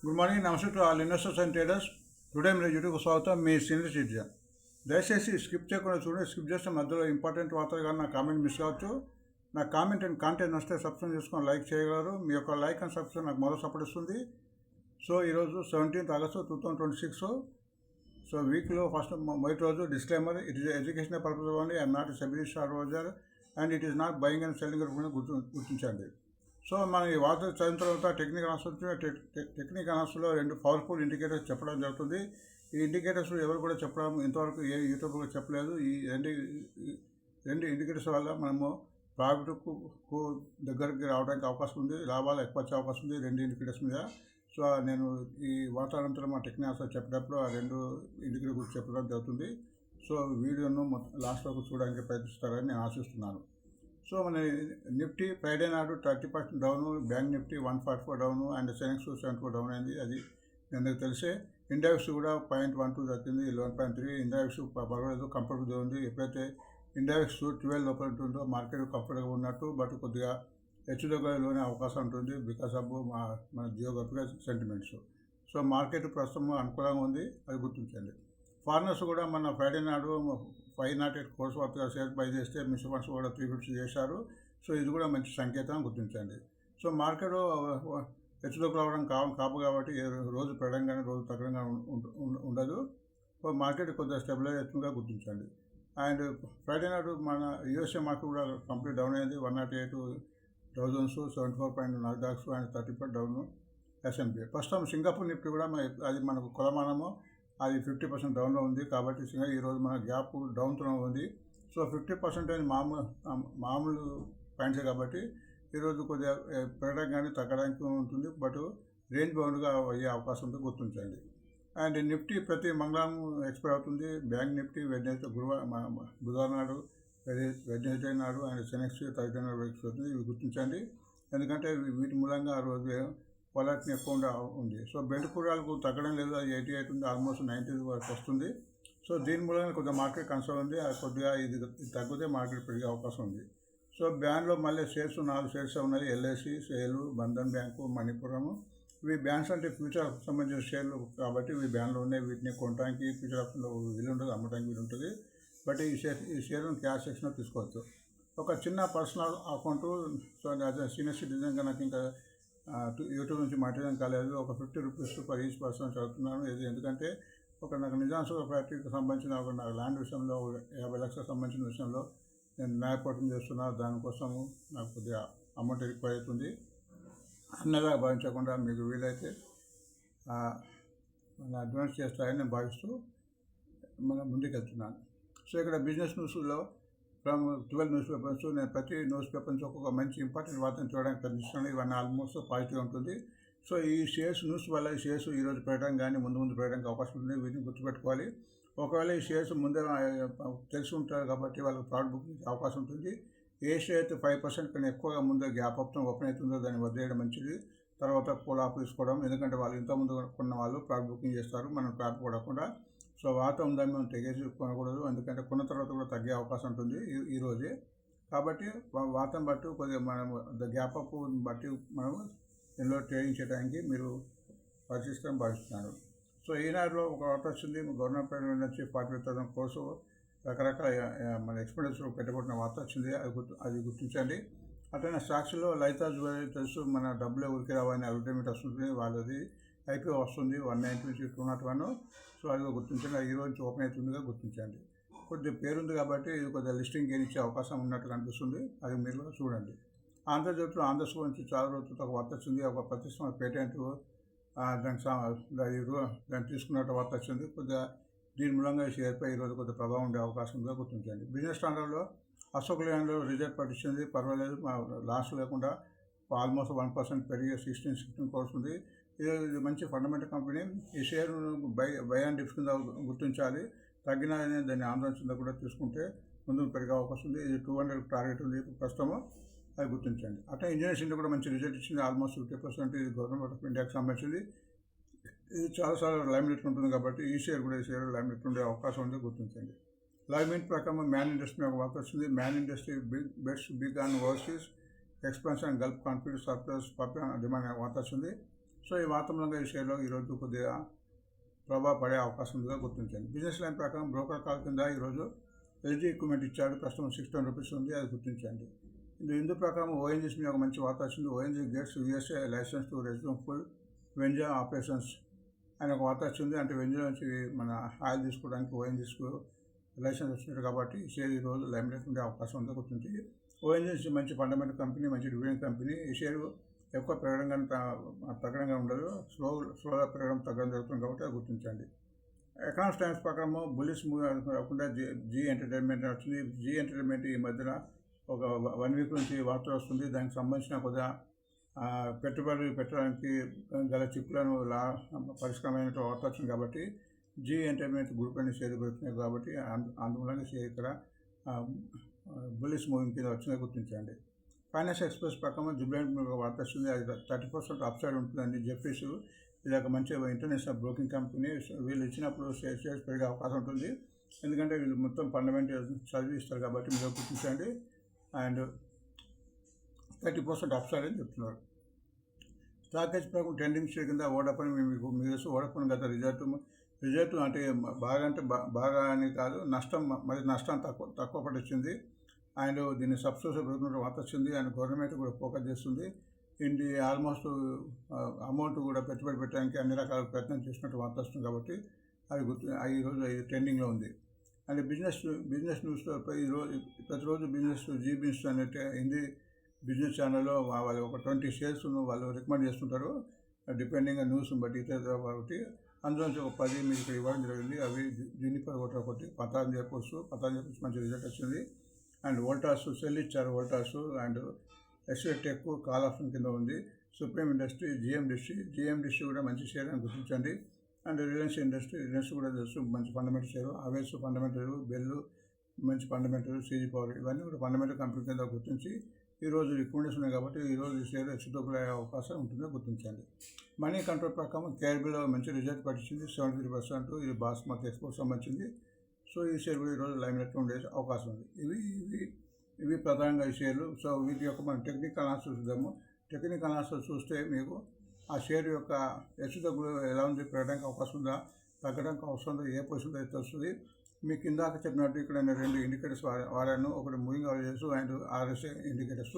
Good morning, నమస్తే to all investors and traders. Today మీరు YouTube స్వాగతం. మీ సీనియర్ సిటిజన్. దయచేసి స్కిప్ చేయకుండా చూడండి. స్కిప్ చేస్తే మధ్యలో ఇంపార్టెంట్ వార్తలు కానీ నా కామెంట్ మిస్ కావచ్చు. నా కామెంట్ అండ్ కాంటెంట్ నచ్చితే సబ్స్క్రైబ్ చేసుకొని లైక్ చేయగలరు. మీ యొక్క లైక్ అండ్ సబ్స్క్రైబ్ నాకు మరో సపోర్ట్ ఇస్తుంది. సో ఈరోజు 17th August 2026. సో వీక్లో ఫస్ట్ మొదటి రోజు disclaimer, it is educational purpose only. I'm not SEBI advisor and it is not buying and selling గుర్తించండి. సో మనం ఈ వార్త చదివిన తర్వాత టెక్నికల్ అనాలిసిస్లో రెండు పవర్ఫుల్ ఇండికేటర్స్ చెప్పడం జరుగుతుంది. ఈ ఇండికేటర్స్ ఎవరు కూడా చెప్పడం ఇంతవరకు ఏ యూట్యూబ్ కూడా చెప్పలేదు. ఈ రెండు ఇండికేటర్స్ వల్ల మనము ప్రాఫిట్కు దగ్గరికి రావడానికి అవకాశం ఉంది, లాభాలు ఎక్కువ వచ్చే అవకాశం ఉంది రెండు ఇండికేటర్స్ మీద. సో నేను ఈ వాతావరణంతో మా టెక్నికల్ చెప్పేటప్పుడు ఆ రెండు ఇండికేటర్ గురించి చెప్పడం జరుగుతుంది. సో వీడియోను లాస్ట్ వరకు చూడడానికి ప్రయత్నిస్తారని నేను ఆశిస్తున్నాను. సో మన నిఫ్టీ ఫ్రైడే నాడు 30% down, bank Nifty 144 down and Sensex 74 down అయింది. అది మీ అందరికీ తెలిసే. ఇండెక్స్ కూడా 0.12 తగ్గింది, 11.3. ఇండెక్స్ పర్వాలేదు, కంఫర్టబుల్గా ఉంది. ఎప్పుడైతే ఇండెక్స్ 12 లోపల ఉంటుందో మార్కెట్ కంఫర్టబుల్గా ఉన్నట్టు, బట్ కొద్దిగా హెచ్చుతగ్గులోనే అవకాశం ఉంటుంది బికాస్ ఆఫ్ మన జియోగ్రఫికల్ సెంటిమెంట్స్. సో మార్కెట్ ప్రస్తుతం అనుకూలంగా ఉంది, అది గుర్తించండి. ఫారినర్స్ కూడా మన ఫ్రైడే నాడు 508 crores వర్త్ షేర్ బై చేస్తే మ్యూచువల్ ఫండ్స్ కూడా 350 చేశారు. సో ఇది కూడా మంచి సంకేతం, గుర్తించండి. సో మార్కెట్ హెచ్చుతగ్గులు అవ్వడం కాపు కాబట్టి రోజు పెరగంగానే రోజు తగ్గడంగా ఉండదు. సో మార్కెట్ కొద్దిగా స్టెబిలైజ్ అవుతుందిగా గుర్తించండి. అండ్ ఫ్రైడే నాడు మన యూఎస్ఏ మార్కెట్ కూడా కంప్లీట్ డౌన్ అయింది. 108,000, 74.4 అండ్ 30% డౌన్ S&P. ప్రస్తుతం సింగపూర్ నిఫ్టీ కూడా అది మనకు కొలమానము, అది 50% డౌన్లో ఉంది. కాబట్టి ఈరోజు మన గ్యాప్ డౌన్తో ఉంది. సో 50% మామూలు పాయింట్సే కాబట్టి ఈరోజు కొద్దిగా పెరగడానికి కానీ తగ్గడానికి ఉంటుంది, బట్ రేంజ్ బౌండ్గా అయ్యే అవకాశం ఉంది, గుర్తించండి. అండ్ నిఫ్టీ ప్రతి మంగళవారం ఎక్స్పైర్ అవుతుంది. బ్యాంక్ నిఫ్టీ బుధవారం నాడు, వెడ్నెస్డే నాడు అండ్ సెనెక్స్ థర్స్డే నాడు ఎక్స్పైర్ అవుతుంది. ఇవి గుర్తించండి, ఎందుకంటే వీటి మూలంగా ఆ రోజు క్వాలిటీ ఎక్కువ ఉంది. సో బెండ్ కూడాలకు తగ్గడం లేదు, అది 88 ఉంది, ఆల్మోస్ట్ 90 వరకు వస్తుంది. సో దీని మూలంగా కొద్దిగా మార్కెట్ కన్సర్న్ ఉంది. అది కొద్దిగా ఇది తగ్గితే మార్కెట్ పెరిగే అవకాశం ఉంది. సో బ్యాంక్లో మళ్ళీ షేర్స్ 4 షేర్స్ ఉన్నాయి. ఎల్ఐసి, సేలు, బంధన్ బ్యాంకు, మణిపురము. ఇవి బ్యాంక్స్ అంటే ఫ్యూచర్ సంబంధించిన షేర్లు కాబట్టి ఇవి బ్యాంక్లో ఉన్నాయి. వీటిని కొనడానికి ఫ్యూచర్ ఆప్షన్లో వీలు ఉంటుంది, అమ్మడానికి వీలు ఉంటుంది. బట్ ఈ షేర్ను క్యాష్ సెక్షన్లో తీసుకోవచ్చు. ఒక చిన్న పర్సనల్ అకౌంట్. సో సీనియర్ సిటిజన్గా నాకు ఇంకా యూట్యూబ్ నుంచి మాట్లాడడం కాలేదు. ఒక 50 రూపీస్ పర్ ఈచ్ పర్సన్ చదువుతున్నాను. ఇది ఎందుకంటే నాకు నిజాం షుగర్ ఫ్యాక్టరీకి సంబంధించిన నాకు ల్యాండ్ విషయంలో 50 లక్షలకు సంబంధించిన విషయంలో నేను న్యాయపోరాటం చేస్తున్నా. దానికోసము నాకు కొద్దిగా అమౌంట్ రిక్వైర్ అవుతుంది. అన్నగా భావించకుండా మీకు వీలైతే మన అడ్వాన్స్ చేస్తారని నేను భావిస్తూ మనం ముందుకెళ్తున్నాను. సో ఇక్కడ బిజినెస్ న్యూస్లో ఫ్రమ్ 12 న్యూస్ పేపర్స్, నేను ప్రతి న్యూస్ పేపర్ నుంచి ఒక్కొక్క మంచి ఇంపార్టెంట్ వార్తను చూడడానికి ప్రయత్నిస్తున్నాను. ఇవన్నీ ఆల్మోస్ట్ పాజిటివ్ ఉంటుంది. సో ఈ షేర్స్ న్యూస్ వల్ల ఈ షేర్స్ ఈరోజు పెరగడం కానీ ముందు పెరగడానికి అవకాశం ఉంది. వీటిని గుర్తుపెట్టుకోవాలి. ఒకవేళ ఈ షేర్స్ ముందే తెలిసి ఉంటారు కాబట్టి వాళ్ళకి ప్రాఫిట్ బుకింగ్ అవకాశం ఉంటుంది. ఏ షేర్ అయితే 5% కన్నా ఎక్కువగా ముందే గ్యాప్ అప్తో ఓపెన్ అవుతుందో దాన్ని వదిలేయడం మంచిది. తర్వాత పూల్ ఆఫ్ తీసుకోవడం, ఎందుకంటే వాళ్ళు ఇంతకుముందు కొన్న వాళ్ళు ప్రాఫిట్ బుకింగ్ చేస్తారు, మనం ప్రాఫిట్ పడకుండా. సో వాత ఉందని మనం తెగేసి కొనకూడదు, ఎందుకంటే కొన్న తర్వాత కూడా తగ్గే అవకాశం ఉంటుంది ఈరోజే. కాబట్టి వాతం బట్టి కొద్దిగా మనం గ్యాప్ అప్ బట్టి మనం ఇందులో ట్రేడింగ్ చేయడానికి మీరు పరిశీలిస్తారని భావిస్తున్నాను. సో ఈనాడులో ఒక వార్త వచ్చింది. గవర్నమెంట్ నుంచి 45,000 crores రకరకాల మన ఎక్స్పెండిచర్ పెట్టబడిన వార్త వచ్చింది. అది గుర్తించండి. అట్లనే స్టాక్స్లో లలితా జ్యువెలరీ తెలుసు, మన డబ్బులే ఉరికి రావని అడ్వర్టైజ్మెంట్ వస్తుంది. వాళ్ళది ఐపీఓ వస్తుంది 190 నుంచి 201. సో అది గుర్తించండి. ఈ రోజు ఓపెన్ అవుతుందిగా గుర్తించండి. కొద్దిగా పేరుంది కాబట్టి ఇది కొద్దిగా లిస్టింగ్ గెయిన్ ఇచ్చే అవకాశం ఉన్నట్టు కనిపిస్తుంది. అది మీరు చూడండి. ఆంధ్రజ్యోతిలో ఆంధ్రప్రదేశ్ నుంచి చాలా రోజులతో ఒక వార్త వచ్చింది. ఒక ప్రతిష్ట పేటెంట్ దాన్ని తీసుకున్నట్టు వార్త వచ్చింది. కొద్దిగా దీని మూలంగా షేర్పై ఈరోజు కొద్దిగా ప్రభావం ఉండే అవకాశం ఉందిగా గుర్తించండి. బిజినెస్ స్టాండర్డ్లో అశోక్ లేలాండ్లో రిజల్ట్ పట్టించింది, పర్వాలేదు, లాస్ లేకుండా ఆల్మోస్ట్ 1% పెరిగి 16 crores ఉంది. ఇది మంచి ఫండమెంటల్ కంపెనీ. ఈ షేర్ బై అండ్ డిప్స్ కింద గుర్తించాలి. తగ్గిన దాన్ని ఆందోళన కింద కూడా తీసుకుంటే ముందుకు పెరిగే అవకాశం ఉంది. ఇది 200 టార్గెట్ ఉంది ప్రస్తుతము, అది గుర్తించండి. అట్లా ఇంజనీర్స్ ఇండియా కూడా మంచి రిజల్ట్ ఇచ్చింది, ఆల్మోస్ట్ 50%. ఇది గవర్నమెంట్ ఆఫ్ ఇండియాకి సంబంధించింది. ఇది చాలాసార్లు లైమ్లైట్ ఉంటుంది కాబట్టి ఈ షేర్ కూడా ఈ షేర్ లైమ్లైట్ ఉండే అవకాశం ఉంది, గుర్తించండి. లైవ్ మినిట్ ప్రకారం మ్యాన్ ఇండస్ట్రీ ఒక వార్త వచ్చింది. Man Industry bets big on overseas expansion, Gulf conflict surplus demand వార్త వచ్చింది. సో ఈ వాతావరణంగా ఈ షేర్లో ఈరోజు కొద్దిగా ప్రభావ పడే అవకాశం ఉందిగా గుర్తించండి. బిజినెస్ లైన్ ప్రకారం బ్రోకర్ కాల్ కింద ఈరోజు ఎల్జీ ఎక్విప్మెంట్ ఇచ్చాడు, ప్రస్తుతం 61 రూపీస్ ఉంది, అది గుర్తించండి. ఇందు ప్రకారం ఓఎన్జీసీ మీద ఒక మంచి వార్త వచ్చింది. ONGC gets USA licence to resume full venture operations అని ఒక వార్త వచ్చింది. అంటే వెంజర్ నుంచి మన ఆయిల్ తీసుకోవడానికి ఓఎన్జీసీకు లైసెన్స్ వచ్చినట్టు కాబట్టి ఈ షేర్ ఈరోజు లైమ్లైట్ ఉండే అవకాశం ఉందో గుర్తించి. ఓఎన్జీసీ మంచి ఫండమెంటల్ కంపెనీ, మంచి డివిడెండ్ కంపెనీ. ఈ షేర్ ఎక్కువ తగ్గడంగా ఉండదు, స్లోగా పెరగడం తగ్గడం జరుగుతుంది కాబట్టి అది గుర్తించండి. ఎకనామిక్స్ టైమ్స్ ప్రకారం బుల్లిష్ మూవీ కాకుండా జీ ఎంటర్టైన్మెంట్ వచ్చింది. జీ ఎంటర్టైన్మెంట్ ఈ మధ్యన ఒక 1 వీక్ నుంచి వార్తలు వస్తుంది. దానికి సంబంధించిన కొద్దిగా పెట్టుబడులు పెట్టడానికి గల చిక్కులను పరిష్కారమైన వార్త వచ్చింది కాబట్టి జీ ఎంటర్టైన్మెంట్ గ్రూప్ అనే షేర్ పెడుతున్నాయి కాబట్టి అందువల్ల షేర్ ఇక్కడ బుల్లిష్ మూవింగ్ కింద వచ్చిందని గుర్తించండి. ఫైనాన్స్ ఎక్స్ప్రెస్ ప్రకారం జుబ్లెంట్ వార్త వస్తుంది. అది 30% అప్సైడ్ ఉంటుందండి. జెఫ్రీస్ ఇది ఒక మంచి ఇంటర్నేషనల్ బ్రోకింగ్ కంపెనీ. వీళ్ళు ఇచ్చినప్పుడు షేర్స్ పెరిగే అవకాశం ఉంటుంది, ఎందుకంటే వీళ్ళు మొత్తం ఫండమెంటల్ చదివి ఇస్తారు కాబట్టి మీరు గుర్తించండి. అండ్ 30% అప్సైడ్ అని చెప్తున్నారు. స్టాక్ ఎక్స్ ప్రకారం ట్రెండింగ్ షేర్ కింద వోడాఫోన్ మీకు తెలుసు. వోడాఫోన్ గత రిజల్ట్ అంటే బాగా అని కాదు, నష్టం తక్కువ పడిచ్చింది. అండ్ దీన్ని సబ్స్క్రిప్షన్ పెరుగుతున్న వార్త వచ్చింది. అండ్ గవర్నమెంట్ కూడా ఫోకస్ చేస్తుంది. ఇండి ఆల్మోస్ట్ అమౌంట్ కూడా పెట్టుబడి పెట్టడానికి అన్ని రకాల ప్రయత్నం చేసినట్టు వార్త వస్తుంది కాబట్టి అది ఈరోజు ట్రెండింగ్లో ఉంది. అండ్ బిజినెస్ న్యూస్లో ప్రతిరోజు జీ బిజినెస్ అనే హిందీ బిజినెస్ ఛానల్లో వాళ్ళు ఒక 20 షేర్స్ను వాళ్ళు రికమెండ్ చేస్తుంటారు, డిపెండింగ్ న్యూస్ని బట్టి కాబట్టి అందులోంచి ఒక 10 మీకు ఇక్కడ ఇవ్వడం జరిగింది. అవి జూనిపర్ ఒకటి పతాంజలి చెప్పొచ్చు మంచి రిజల్ట్ వచ్చింది. అండ్ వోల్టాస్ సెల్ ఇచ్చారు. వోల్టాస్ అండ్ ఎస్టెక్ కాల్ ఆప్షన్ కింద ఉంది. సుప్రీం ఇండస్ట్రీ, జిఎండిస్ట్రీ కూడా మంచి షేర్ అని గుర్తించండి. అండ్ రిలయన్స్ కూడా తెలుసు మంచి ఫండమెంటల్ షేర్. అవేస్ ఫండమెంటల్, బెల్లు మంచి ఫండమెంటల్, సీజీ పవర్ ఇవన్నీ కూడా ఫండమెంటల్ కంపెనీ కింద గుర్తించి ఈరోజు రికమెండేషన్ ఉన్నాయి కాబట్టి ఈరోజు ఈ షేర్ హెచ్చుతగ్గులే అవకాశం ఉంటుందో గుర్తించండి. మనీ కంట్రోల్ ప్రకారం కేఆర్బీలో మంచి రిజల్ట్ పట్టించింది, 73%. ఇది బాస్మతి ఎక్స్పోర్ట్ సంబంధించింది. సో ఈ షేర్ కూడా ఈరోజు లైమ్లైట్లో ఉండే అవకాశం ఉంది. ఇవి ప్రధానంగా ఈ షేర్లు. సో వీటి యొక్క మనం టెక్నికల్ అనాలిసిస్ చూద్దాము. టెక్నికల్ అనాలిసిస్ చూస్తే మీకు ఆ షేర్ యొక్క హెచ్చుతగ్గులు ఎలా ఉంది, పెరగడానికి అవకాశం ఉందా, తగ్గడానికి అవసరం ఉందా, ఏ పొజిషన్లో అయితే వస్తుంది. మీకు ఇందాక చెప్పినట్టు ఇక్కడ నేను 2 ఇండికేటర్స్ వాడాను. ఒకటి moving averages and RSI indicators.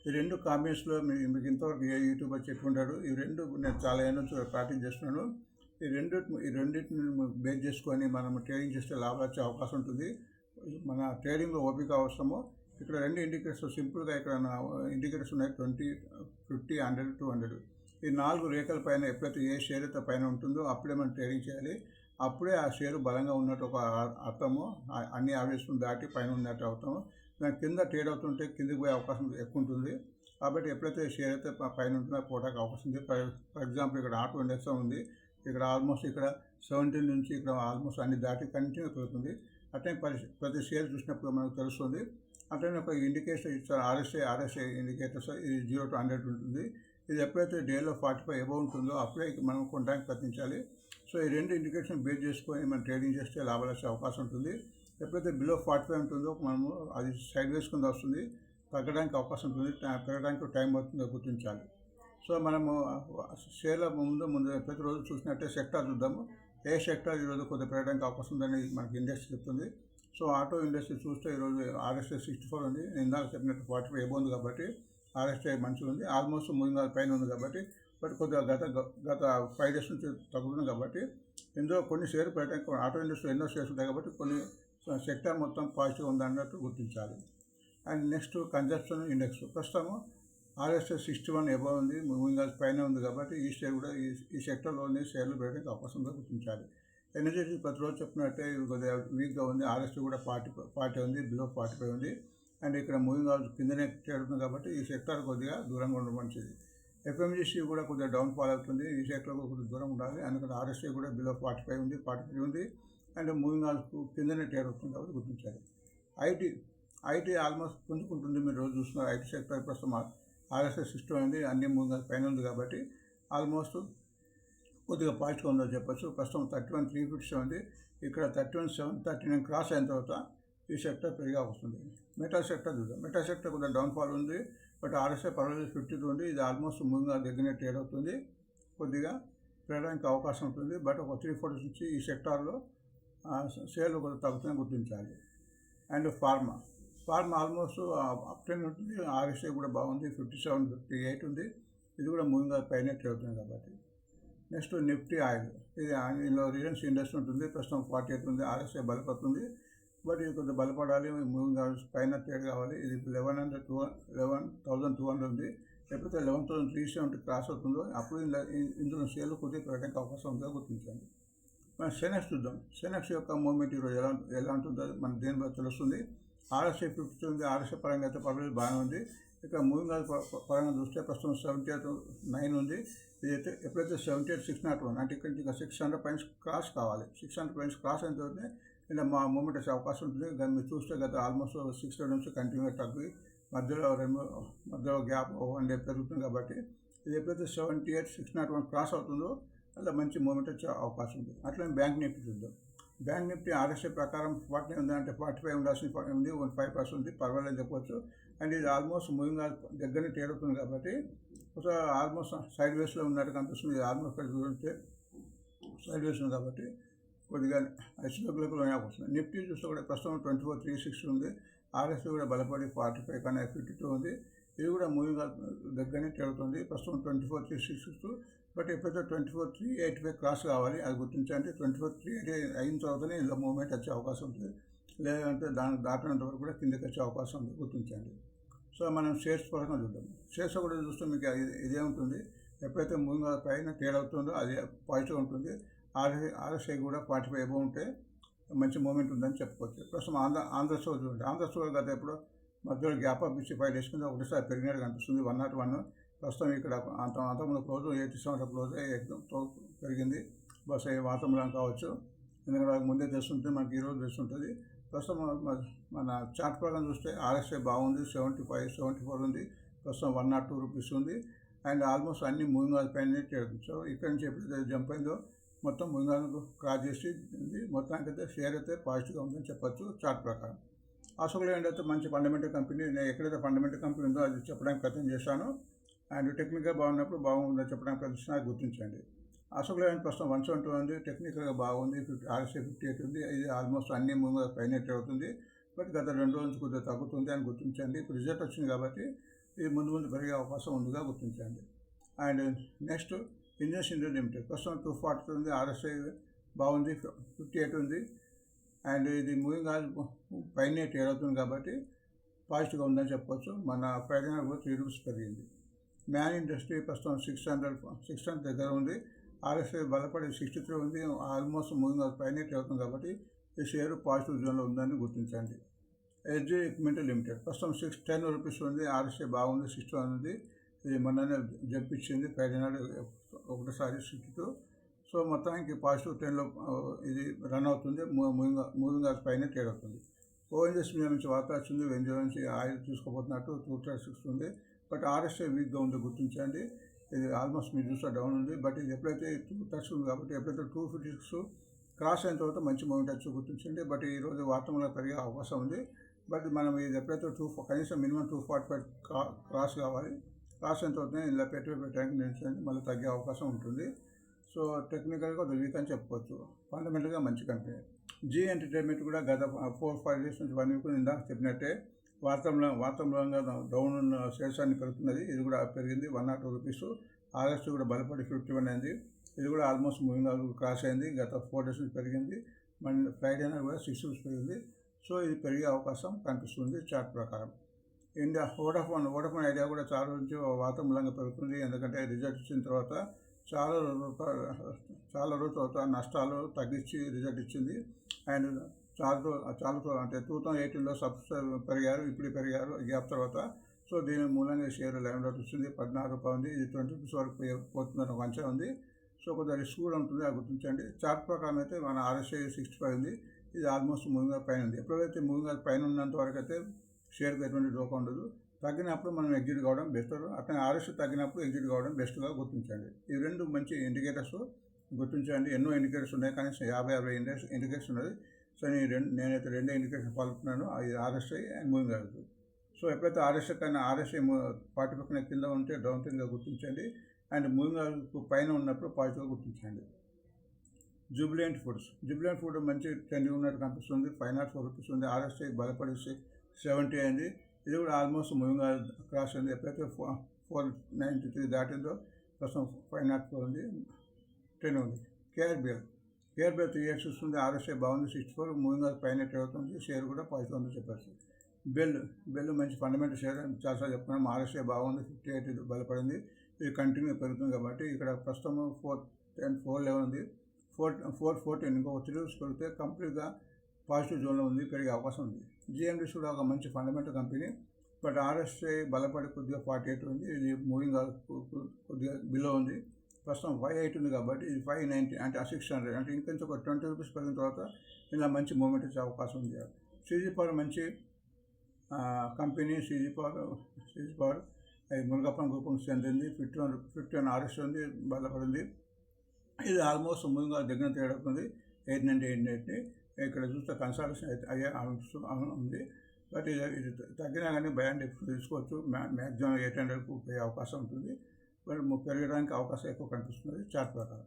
ఈ 2 కాంబినేషన్లో మీకు ఇంతవరకు ఏ యూట్యూబర్ చెప్పుకుంటాడు. ఈ 2 నేను చాలా ఏళ్ళ నుంచి ప్రాక్టీస్ చేస్తున్నాను. ఈ రెండింటిని బేస్ చేసుకొని మనం ట్రేడింగ్ చేస్తే లాభాలు వచ్చే అవకాశం ఉంటుంది. మన ట్రేడింగ్లో ఓపిక అవసరము. ఇక్కడ 2 ఇండికేటర్స్ సింపుల్గా ఇక్కడ ఇండికేటర్స్ ఉన్నాయి, 20, 50, 100, 200. ఈ 4 రేఖల పైన ఎప్పుడైతే ఏ షేర్ అయితే పైన ఉంటుందో అప్పుడే మనం ట్రేడింగ్ చేయాలి. అప్పుడే ఆ షేరు బలంగా ఉన్నట్టు ఒక అర్థము, అన్ని ఆవేశం దాటి పైన ఉన్నట్టు అవుతాము. దాని కింద ట్రేడ్ అవుతుంటే కిందకి పోయే అవకాశం ఎక్కువ ఉంటుంది. కాబట్టి ఎప్పుడైతే షేర్ అయితే పైన ఉంటుందో పోవడానికి అవకాశం ఉంది. ఫర్ ఎగ్జాంపుల్ ఇక్కడ ఆటో ఇండెక్స్ ఉంది. ఇక్కడ ఆల్మోస్ట్ ఇక్కడ 17 నుంచి ఇక్కడ ఆల్మోస్ట్ అన్ని దాటి కంటిన్యూ పెరుగుతుంది. అట్లనే ప్రతి షేర్ చూసినప్పుడు మనకు తెలుస్తుంది. అట్లనే ఒక ఇండికేషన్ ఇస్తారు, ఆర్ఎస్ఐ ఇండికేటర్స్. ఇది 0 to 100 ఉంటుంది. ఇది ఎప్పుడైతే డేలో 45 అబౌవ్ ఉంటుందో అప్పుడే మనం కొనడానికి ప్రయత్నించాలి. సో ఈ 2 ఇండికేషన్ బేస్ చేసుకొని మనం ట్రేడింగ్ చేస్తే లాభాలు వచ్చే అవకాశం ఉంటుంది. ఎప్పుడైతే బిలో 45 ఉంటుందో మనము అది సైడ్ వేస్ కింద వస్తుంది, తగ్గడానికి అవకాశం ఉంటుంది, పెరగడానికి టైం పడుతుందో గుర్తించాలి. సో మనము షేర్ల ముందు ప్రతిరోజు చూసినట్టే సెక్టార్ చూద్దాము. ఏ సెక్టార్ ఈరోజు కొద్దిగా పెరగడానికి అవకాశం ఉందని మనకి ఇండస్ట్రీ చెప్తుంది. సో ఆటో ఇండస్ట్రీ చూస్తే ఈరోజు ఆర్ఎస్ఐ 64 ఉంది. నేను ఇందాక చెప్పినట్టు 45 అబౌవ్ ఉంది కాబట్టి ఆర్ఎస్ఐ మంచిగా ఉంది. ఆల్మోస్ట్ మూవింగ్ పైన ఉంది కాబట్టి బట్ కొద్దిగా గత 5 days నుంచి తగ్గుతుంది కాబట్టి ఇందులో కొన్ని షేర్లు పెట్టడానికి ఆటో ఇండస్ట్రీ ఎన్నో షేర్స్ ఉంటాయి కాబట్టి కొన్ని సెక్టార్ మొత్తం పాజిటివ్ ఉంది అన్నట్టు గుర్తించాలి. అండ్ నెక్స్ట్ కన్జంప్షన్ ఇండెక్స్ ప్రస్తుతము ఆర్ఎస్ఐ 61 అబౌవ్ ఉంది, మూవింగ్ పైన ఉంది కాబట్టి ఈ షేర్ కూడా ఈ సెక్టర్లోని షేర్లు పెట్టడానికి అవకాశం ఉందో గుర్తించాలి. ఎనర్జీ ప్రతిరోజు చెప్పినట్టే కొద్దిగా వీక్గా ఉంది. ఆర్ఎస్ఐ కూడా 40 ఉంది, బిలో 45 ఉంది. అండ్ ఇక్కడ మూవింగ్ అవర్ కిందనే చేరుతుంది కాబట్టి ఈ సెక్టార్ కొద్దిగా దూరంగా ఉండడం మంచిది. ఎఫ్ఎంజీసీ కూడా కొద్దిగా డౌన్ ఫాల్ అవుతుంది. ఈ సెక్టర్ కొద్దిగా దూరం ఉండాలి. అందుకని ఆర్ఎస్ఐ కూడా బిలో 45 ఉంది, 43 ఉంది. అండ్ మూవింగ్ అవర్ కిందనే ట్రేడ్ అవుతుంది కాబట్టి గుర్తించాలి. ఐటీ ఆల్మోస్ట్ పుంజుకుంటుంది. మీరు రోజు చూస్తున్నారు ఐటీ సెక్టర్ ప్రస్తుతం ఆర్ఎస్ఐ 60 ఉంది, అన్ని మూవింగ్ అవర్ పైన ఉంది కాబట్టి ఆల్మోస్ట్ కొద్దిగా పాజిటివ్ ఉందో చెప్పచ్చు. ప్రస్తుతం 31,350 ఉంది. ఇక్కడ 31,739 క్రాస్ అయిన తర్వాత ఈ సెక్టర్ పెరిగా వస్తుంది. మెటల్ సెక్టర్ చూద్దాం. మెటల్ సెక్టర్ కొద్దిగా డౌన్ ఫాల్ ఉంది, బట్ ఆర్ఎస్ఐ పర్వాలేదు 52 ఉంది. ఇది ఆల్మోస్ట్ మూవింగ్ దగ్గరనే ట్రేడ్ అవుతుంది. కొద్దిగా పెరగడానికి అవకాశం ఉంటుంది. బట్ ఒక 3-4 డేస్ నుంచి ఈ సెక్టార్లో షేర్లు కొద్దిగా తగ్గుతుందని గుర్తించాలి. And pharma almost up trend ఉంటుంది. ఆర్ఎస్ఐ కూడా బాగుంది, 57, 58 ఉంది. ఇది కూడా మూవింగ్ పైన ట్రేడ్ అవుతుంది కాబట్టి. నెక్స్ట్ నిఫ్టీ ఆయిల్, ఇది ఇందులో రిలయన్స్ ఇండస్ట్రీ ఉంటుంది. ప్రస్తుతం 48 ఉంది. ఆర్ఎస్ఐ బలపడుతుంది, బట్ ఇది కొద్దిగా బలపడాలి, మూవింగ్ పైన ట్రేడ్ కావాలి. ఇది 11,200 ఉంది. ఎప్పుడైతే 11,370 క్రాస్ అవుతుందో అప్పుడు ఇందులో షేర్లు కొద్దిగా పెరగడానికి అవకాశం ఉందో గుర్తించండి. మనం సెనెక్స్ చూద్దాం. సెనెక్స్ యొక్క మూవ్మెంట్ ఈరోజు ఎలా ఉంటుందో మన దేని బట్టి తెలుస్తుంది. ఆర్ఎస్ఐ 50 ఉంది. ఆర్ఎస్ఐ పరంగా అయితే పర్లేదు, బాగానే ఉంది. ఇక మూవింగ్ పరంగా చూస్తే ప్రస్తుతం 78.9 ఉంది. ఇదైతే ఎప్పుడైతే 78,601 అంటే ఇక్కడ ఇంకా 600 పాయింట్స్ క్రాస్ కావాలి. 600 పాయింట్స్ క్రాస్ అయిన తర్వాత ఇలా మా మూమెంట్ వచ్చే అవకాశం ఉంటుంది. దాన్ని మీరు చూస్తే గత ఆల్మోస్ట్ 600 నుంచి కంటిన్యూగా తగ్గి మధ్యలో గ్యాప్ 1 డే పెరుగుతుంది కాబట్టి ఇది ఎప్పుడైతే 78,601 క్రాస్ అవుతుందో అలా మంచి మూమెంట్ వచ్చే అవకాశం ఉంది. అట్లనే బ్యాంక్ నిఫ్టీ చూద్దాం. బ్యాంక్ నిఫ్టీ ఆర్ఎస్ఐ ప్రకారం 40 ఉంది, అంటే 45 ఉండాల్సిన ఉంది, 5% ఉంది, పర్వాలేదు చెప్పవచ్చు. అండ్ ఇది ఆల్మోస్ట్ మూవింగ్ దగ్గరనే ట్రేడ్ అవుతుంది కాబట్టి ఆల్మోస్ట్ సైడ్ వేస్లో ఉన్నట్టు కనిపిస్తుంది. ఆల్మోస్ట్ చూస్తే సైడ్ వేస్ ఉంది కాబట్టి కొద్దిగా ఐసోలోకి వస్తుంది. నిఫ్టీ చూస్తే కూడా ప్రస్తుతం 24,360 ఉంది. ఆర్ఎస్ఐ కూడా బలపడి 45 కన్నా 52 ఉంది. ఇది కూడా మూవింగ్ దగ్గరనే ట్రేడ్ అవుతుంది. ప్రస్తుతం 24,360, బట్ ఎప్పుడైతే 24,385 క్రాస్ కావాలి, అది గుర్తించాలంటే 24,380 అయిన తర్వాతనే ఇలా మూవ్మెంట్ వచ్చే అవకాశం ఉంటుంది. లేదంటే దాన్ని దాటినంత వరకు కూడా కిందకి వచ్చే అవకాశం ఉంది, గుర్తించండి. సో మనం షేర్స్ పరంగా చూద్దాం. షేర్స్ కూడా చూస్తే మీకు ఇదే ఉంటుంది. ఎప్పుడైతే మూవింగ్ పైన ట్రేడ్ అవుతుందో అది పాజిటివ్ ఉంటుంది. ఆర్ఎస్ఐ కూడా 45 ఎబో ఉంటే మంచి మూమెంట్ ఉందని చెప్పుకోవచ్చు. ప్రస్తుతం ఆంధ్ర స్టోర్ చూడండి. ఆంధ్ర స్టోర్ గత ఎప్పుడు మధ్యలో గ్యాప్ అప్ ఇచ్చి 5 డేస్ కింద ఒకటిసారి పెరిగినట్టు కనిపిస్తుంది. 101 ప్రస్తుతం ఇక్కడ అంతకుముందు క్లోజ్ 87 క్లోజ్ పెరిగింది. బస్ వాతావరణం కావచ్చు, ఎందుకంటే ముందే తెలుస్తుంటే మనకి ఈరోజు తెలుస్తుంటుంది. ప్రస్తుతం మన చార్ట్ ప్రకారం చూస్తే ఆర్ఎస్ఐ బాగుంది, 75, 74 ఉంది. ప్రస్తుతం 102 రూపీస్ ఉంది. అండ్ ఆల్మోస్ట్ అన్ని మూవింగ్ పైన ట్రేడ్. సో ఇక్కడ నుంచి ఎప్పుడైతే జంప్ అయిందో మొత్తం మూవింగ్ క్రాస్ చేసి మొత్తానికైతే షేర్ అయితే పాజిటివ్గా ఉందని చెప్పచ్చు చార్ట్ ప్రకారం. అశోక్ లేలాండ్ అయితే మంచి ఫండమెంటల్ కంపెనీ. నేను ఎక్కడైతే ఫండమెంటల్ కంపెనీ ఉందో అది చెప్పడానికి ప్రయత్నం చేశాను. అండ్ టెక్నికల్గా బాగున్నప్పుడు బాగుందని చెప్పడానికి ప్రయత్నిస్తున్నా, గుర్తించండి. అశోక్ లేలాండ్ ప్రస్తుతం 172 ఉంది. టెక్నికల్గా బాగుంది. ఆర్ఎస్ఐ 58 ఉంది. ఇది ఆల్మోస్ట్ అన్ని మూవింగ్ పైన ట్రేడ్ అవుతుంది. బట్ గత 2 రోజుల నుంచి కొద్దిగా తగ్గుతుంది అని గుర్తించండి. ఇప్పుడు రిజల్ట్ వచ్చింది కాబట్టి ఇది ముందు పెరిగే అవకాశం ఉందిగా గుర్తించండి. And next Indians India limited ప్రస్తుతం 240 ఉంది. ఆర్ఎస్ఐ బాగుంది, 58 ఉంది. అండ్ ఇది మూవింగ్ పైన ట్రేడ్ అవుతుంది కాబట్టి పాజిటివ్గా ఉందని చెప్పవచ్చు. మన ఫ్రైడే నాడు కూడా 3 రూపీస్ పెరిగింది. మ్యాన్ ఇండస్ట్రీ ప్రస్తుతం 600 దగ్గర ఉంది. ఆర్ఎస్ఐ బలపడి 63 ఉంది. ఆల్మోస్ట్ మూవింగ్ పైన ట్రేడ్ అవుతుంది కాబట్టి ఈ షేర్ పాజిటివ్ జోన్లో ఉందని గుర్తించండి. ఎస్జీ ఎక్విప్మెంట్ లిమిటెడ్ ప్రస్తుతం 610 రూపీస్ ఉంది. ఆర్ఎస్ఐ బాగుంది, 61 ఉంది. ఇది మొన్ననే జంప్ ఇచ్చింది ఫ్రైడే నాడు ఒకటిసారి 62. సో మొత్తానికి పాజిటివ్ ట్రెండ్లో ఇది రన్ అవుతుంది. మూవింగ్ పైన ట్రేడ్ అవుతుంది. ఓఎన్జీసీ మీద నుంచి వార్త వచ్చింది. వెంజర్ నుంచి ఆయిల్ తీసుకోబోతున్నట్టు 236 ఉంది. బట్ ఆర్ఎస్ఐ వీక్గా ఉంది, గుర్తించండి. ఇది ఆల్మోస్ట్ మీరు చూస్తే డౌన్ ఉంది. బట్ ఇది ఎప్పుడైతే 230 ఉంది కాబట్టి ఎప్పుడైతే 256 క్రాస్ అయిన తర్వాత మంచి మూమెంట్ వచ్చి గుర్తించండి. బట్ ఈరోజు వాతావరణంలో పెరిగే అవకాశం ఉంది. బట్ మనం ఇది ఎప్పుడైతే కనీసం మినిమం 245 క్రాస్ కావాలి. క్రాస్ అయిన తర్వాత ఇలా పెట్టడానికి నిలిచండి, మళ్ళీ తగ్గే అవకాశం ఉంటుంది. సో టెక్నికల్గా అది వీక్ అని చెప్పుకోవచ్చు. ఫండమెంటల్గా మంచి కంపెనీ. జీ ఎంటర్టైన్మెంట్ కూడా గత 4-5 డేస్ నుంచి 1 వీక్ ఇందాక చెప్పినట్టే వాతావరణంగా డౌన్ ఉన్న షేర్స్ అన్ని పెరుగుతున్నది. ఇది కూడా పెరిగింది, 102 రూపీస్. ఆగస్టు కూడా బలపడి 51 అయింది. ఇది కూడా ఆల్మోస్ట్ మూవింగ్ క్రాస్ అయింది. గత 4 డేస్ నుంచి పెరిగింది. మన ఫ్రైడే నాడు కూడా 6 రూపీస్ పెరిగింది. సో ఇది పెరిగే అవకాశం కనిపిస్తుంది చార్ట్ ప్రకారం. ఇండియా వోడాఫోన్ ఐడియా కూడా చాలా నుంచి వాతావరణంగా పెరుగుతుంది. ఎందుకంటే రిజల్ట్ ఇచ్చిన తర్వాత చాలా రోజుల తర్వాత నష్టాలు తగ్గించి రిజల్ట్ ఇచ్చింది. అండ్ చాలా అంటే 2018లో పెరిగారు, ఇప్పుడు పెరిగారు గ్యాప్ తర్వాత. సో దీని మూలంగా షేర్ 11 వచ్చింది, 14 రూపాయలు ఉంది. ఇది 20 రూపీస్ వరకు పోతుందని ఒక అంచనా ఉంది. సో కొద్దిగా రిస్క్ కూడా ఉంటుంది, అది గుర్తించండి. చార్ట్ ప్రకారం అయితే మన ఆర్ఎస్ఐ 65 ఉంది. ఇది ఆల్మోస్ట్ మూవింగ్ పైన ఉంది. ఎప్పుడైతే మూవింగ్ పైన ఉన్నంత వరకు అయితే షేర్కి ఎటువంటి డోకా ఉండదు. తగ్గినప్పుడు మనం ఎగ్జిట్ కావడం బెస్ట్. అట్లా ఆర్ఎస్ఐ తగ్గినప్పుడు ఎగ్జిట్ కావడం బెస్ట్గా గుర్తించండి. ఈ 2 మంచి ఇండికేటర్స్ గుర్తించండి. ఎన్నో ఇండికేటర్స్ ఉన్నాయి, కనీసం 50 ఇండికేటర్స్ ఉన్నది. సో నేనైతే 2 ఇండికేటర్స్ పాల్గొన్నాను, అది RSI and moving average. So ఎప్పుడైతే ఆర్ఎస్ఐ 45 కింద ఉంటే డౌన్ ట్రెండ్గా గుర్తించండి. అండ్ మూవింగ్ పైన ఉన్నప్పుడు పాజిటివ్గా గుర్తించండి. జూబిలెంట్ ఫుడ్ మంచి ట్రెండింగ్ ఉన్నట్టు కనిపిస్తుంది. 504 రూపీస్ ఉంది. RSI బలపడి 70 అయింది. ఇది కూడా ఆల్మోస్ట్ మూవింగ్ క్రాస్ ఉంది. ఎప్పుడైతే 493 దాటిందో ప్రస్తుతం 504 ఉంది, ట్రెండ్ ఉంది. కేఆర్బిఎల్ 3 ఇయర్స్ వస్తుంది. RSI బాగుంది 64, మూవింగ్ పైన ట్రేడ్ అవుతుంది. షేర్ కూడా పాజిటివ్ ఉంది చెప్పచ్చు. బెల్ మంచి ఫండమెంటల్ షేర్ చాలాసార్లు చెప్పుకున్నాం. RSI బాగుంది 58 బలపడింది. ఇది కంటిన్యూ పెరుగుతుంది కాబట్టి ఇక్కడ ప్రస్తుతం 411 ఉంది. 414 ఇంకొక 3 రోజులు పెరిగితే కంప్లీట్గా పాజిటివ్ జోన్లో ఉంది, పెరిగే అవకాశం ఉంది. GMDC కూడా ఒక మంచి ఫండమెంటల్ కంపెనీ, బట్ RSI బలపడి కొద్దిగా 48 ఉంది. ఇది మూవింగ్ కొద్దిగా బిలో ఉంది. ప్రస్తుతం 580 ఉంది కాబట్టి ఇది 590 అంటే 600 అంటే ఇంకొంచెం ఒక 20 రూపీస్ పెరిగిన తర్వాత ఇలా మంచి మూమెంట్ ఇచ్చే అవకాశం ఉంది. CG పవర్ మంచి కంపెనీ. CG పవర్ అది మురుగప్పన్ గ్రూపం చెందింది. 51 RSI ఉంది, బలపడింది. ఇది ఆల్మోస్ట్ మూవింగ్ దగ్గర తేడుతుంది 890 ఇక్కడ చూస్తే కన్సల్టేషన్ అయ్యే ఉంది. బట్ ఇది తగ్గినా కానీ బయాండ్ తీసుకోవచ్చు. మ్యాక్సిమం 800కు పోయే అవకాశం ఉంటుంది. బట్ పెరగడానికి అవకాశం ఎక్కువ కనిపిస్తుంది చార్ట్ ప్రకారం.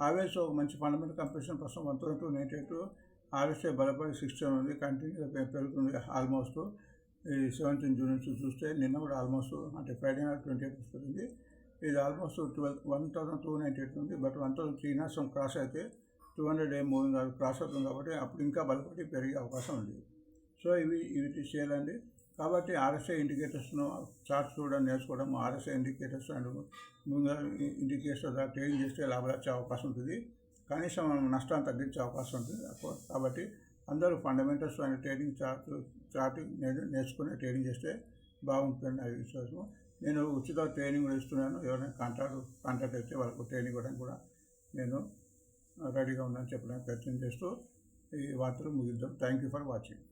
ఆవేస్ ఒక మంచి ఫండమెంటల్ కంపెనీ ప్రస్తుతం 192.98. RSI బలపడి 67 ఉంది, కంటిన్యూ పెరుగుతుంది. ఆల్మోస్ట్ ఈ 17 జూన్ నుంచి చూస్తే నిన్న కూడా ఆల్మోస్ట్ అంటే ఫ్రైడే నాడు 28 పెరిగింది. ఇది ఆల్మోస్ట్ 1298 ఉంది. బట్ 1300 క్రాస్ అయితే 200 మూవింగ్ క్రాస్ అవుతుంది కాబట్టి అప్పుడు ఇంకా బలపడి పెరిగే అవకాశం ఉంది. సో ఇవి చేయాలండి. కాబట్టి RSI ఇండికేటర్స్ను చార్ట్స్ కూడా నేర్చుకోవడం, RSI indicators and moving indicators ద్వారా ట్రేడింగ్ చేస్తే లాభాలు వచ్చే అవకాశం ఉంటుంది. కనీసం నష్టాన్ని తగ్గించే అవకాశం ఉంటుంది. కాబట్టి అందరూ ఫండమెంటల్స్ అండ్ ట్రేడింగ్ చార్ట్ నేర్చుకుని ట్రేడింగ్ చేస్తే బాగుంటుంది నా విశ్వాసం. నేను ఉచిత ట్రైనింగ్ కూడా ఇస్తున్నాను. ఎవరైనా కాంటాక్ట్ అయితే వాళ్ళకు ట్రైనింగ్ ఇవ్వడానికి కూడా నేను రెడీగా ఉందని చెప్పడానికి ప్రయత్నం చేస్తూ ఈ వార్తలు ముగిద్దాం. Thank you for watching.